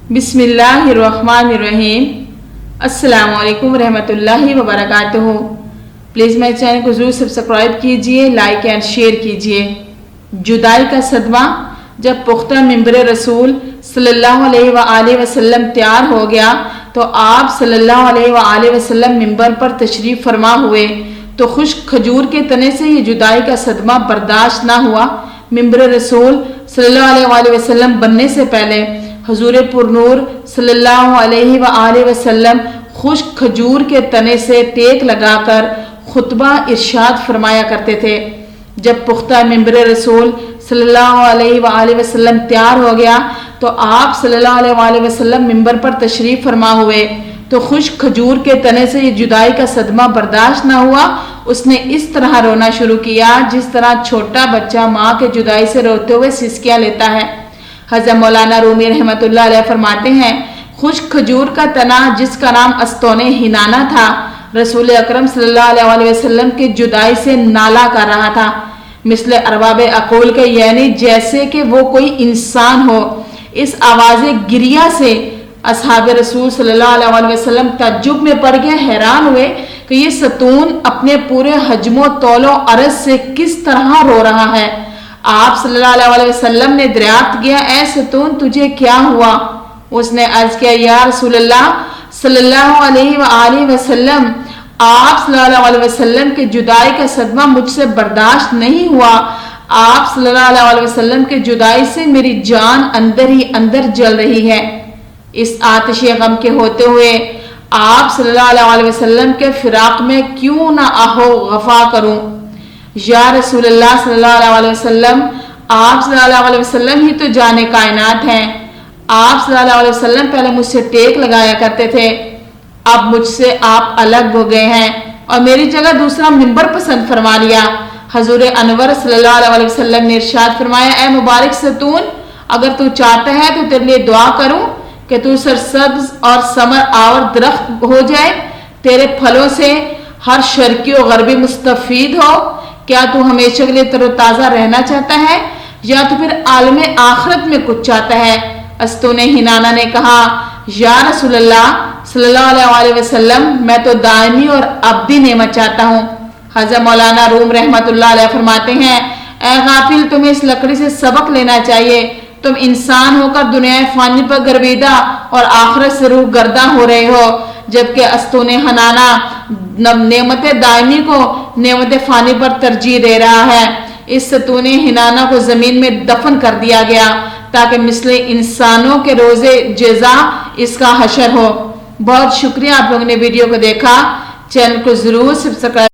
बिस्मिल्लाहिर्रहमानिर्रहीम। अस्सलामु अलैकुम रहमतुल्लाहि व बरकातुहू। प्लीज़ मेरे चैनल को ज़रूर सब्सक्राइब कीजिए, लाइक एंड शेयर कीजिए। जुदाई का सदमा। जब पुख्ता मिंबर रसूल सल्लल्लाहु अलैहि वसल्लम तैयार हो गया तो आप सल्लल्लाहु अलैहि वसल्लम मिंबर पर तशरीफ़ फरमा हुए तो खुश्क खजूर के तने से ये जुदाई का सदमा बर्दाश्त ना हुआ। मिंबर रसूल सल्लल्लाहु अलैहि वसल्लम बनने से पहले हुजूर पुरनूर सल्लल्लाहु अलैहि वसल्लम खुश्क खजूर के तने से टेक लगाकर खुतबा इरशाद फरमाया करते थे। जब पुख्ता मिंबर रसूल सल्लल्लाहु अलैहि वसल्लम तैयार हो गया तो आप सल्लल्लाहु अलैहि वसल्लम मिंबर पर तशरीफ़ फरमा हुए तो खुश्क खजूर के तने से ये जुदाई का सदमा बर्दाश्त ना हुआ। उसने इस तरह रोना शुरू किया जिस तरह छोटा बच्चा माँ के जुदाई से रोते हुए सिसकियाँ लेता है। हज़रत मौलाना रूमी रहमतुल्लाह अलैह फरमाते हैं, खुश्क खजूर का तना जिसका नाम अस्तोने हिनाना था, रसूल अकरम सल्लल्लाहु अलैहि वसल्लम के जुदाई से नाला कर रहा था। मिसले अरबाब अकूल के यानी जैसे कि वो कोई इंसान हो। इस आवाज़े गिरिया से असहाब रसूल सल्लल्लाहु अलैहि वसल्लम तज्जुब में पड़ गए, हैरान हुए कि ये सतून अपने पूरे हजमो तौलो अरज से किस तरह रो रहा है। आप सल्लल्लाहु अलैहि वसल्लम ने दरियाफ्त किया, ऐ सतून तुझे क्या हुआ? उसने अर्ज किया, या रसूलल्लाह सल्लल्लाहु अलैहि वसल्लम, आप सल्लल्लाहु अलैहि वसल्लम के जुदाई का सदमा मुझसे बर्दाश्त नहीं हुआ। आप सल्लल्लाहु अलैहि वसल्लम के जुदाई से मेरी जान अंदर ही अंदर जल रही है। इस आतिशे गम के होते हुए आप सल्लल्लाहु अलैहि वसल्लम के फिराक में क्यों ना आहो गफा करूं। या रसूलल्लाह सल्लल्लाहु अलैहि वसल्लम, आप सल्लल्लाहु अलैहि वसल्लम ही तो जाने कायनात हैं। आप सल्लल्लाहु अलैहि वसल्लम पहले मुझसे टेक लगाया करते थे, अब मुझसे आप अलग हो गए हैं और मेरी जगह दूसरा मिंबर पसंद फरमा लिया। हजूर अनवर सल्लल्लाहु अलैहि वसल्लम ने इरशाद फरमाया, ए मुबारक सतून, अगर तू चाहता है तो तेरे लिए दुआ करूं कि तू सरसब्ज और समर आवर दरख्त हो जाए, तेरे फलों से हर शर्की और गरबी मुस्तफीद हो। क्या तू हमेशा के लिए तरोताज़ा रहना चाहता है या तो फिर आलम आखिरत में कुछ चाहता है? अस्तोने हिनाना ने कहा, या रसूलल्लाह सल्लल्लाहु अलैहि वसल्लम, मैं तो दायमी और अब्दी नेमत चाहता हूँ। हज़रत मौलाना रूम रहमतुल्लाह अलैह फरमाते हैं, ए गाफिल, तुम्हें इस लकड़ी से सबक लेना चाहिए। तुम इंसान होकर दुनिया फानी पर गर्विदा और आखिरत से रूह गर्दा हो रहे हो, जबकि अस्तोने हनाना नेमत दायमी को नेमत फानी पर तरजीह दे रहा है। इस सतूने हिनाना को जमीन में दफन कर दिया गया ताकि मिसले इंसानों के रोजे जजा इसका हशर हो। बहुत शुक्रिया आप लोगों ने वीडियो को देखा। चैनल को जरूर सब्सक्राइब